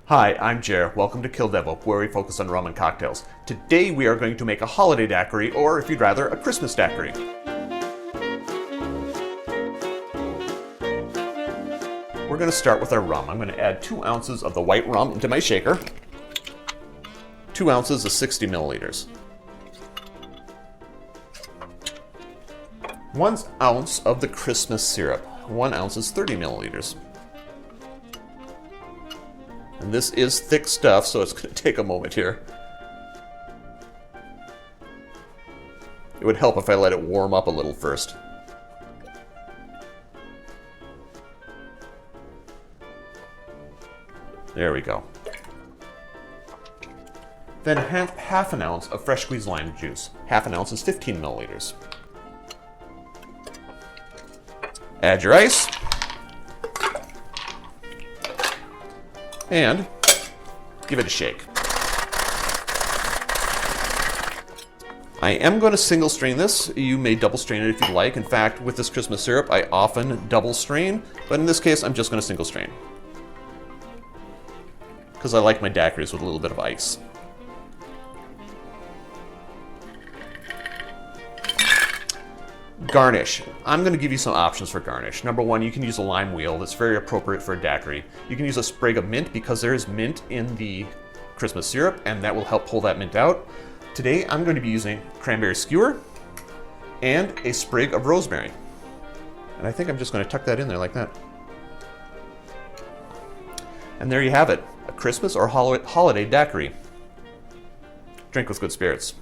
Hi, I'm Jer. Welcome to Kill-Divill, where we focus on rum and cocktails. Today we are going to make a holiday daiquiri, or if you'd rather, a Christmas daiquiri. We're going to start with our rum. I'm going to add 2 ounces of the white rum into my shaker. 2 ounces of 60 milliliters. 1 ounce of the Christmas syrup. 1 ounce is 30 milliliters. And this is thick stuff, so it's going to take a moment here. It would help if I let it warm up a little first. There we go. Then half an ounce of fresh squeezed lime juice. Half an ounce is 15 milliliters. Add your ice. And give it a shake. I am going to single strain this. You may double strain it if you'd like. In fact, with this Christmas syrup, I often double strain, but in this case, I'm just going to single strain. Because I like my daiquiris with a little bit of ice. Garnish. I'm going to give you some options for garnish. Number 1, you can use a lime wheel. That's very appropriate for a daiquiri. You can use a sprig of mint because there is mint in the Christmas syrup, and that will help pull that mint out. Today, I'm going to be using cranberry skewer and a sprig of rosemary. And I think I'm just going to tuck that in there like that. And there you have it, a Christmas or holiday daiquiri. Drink with good spirits.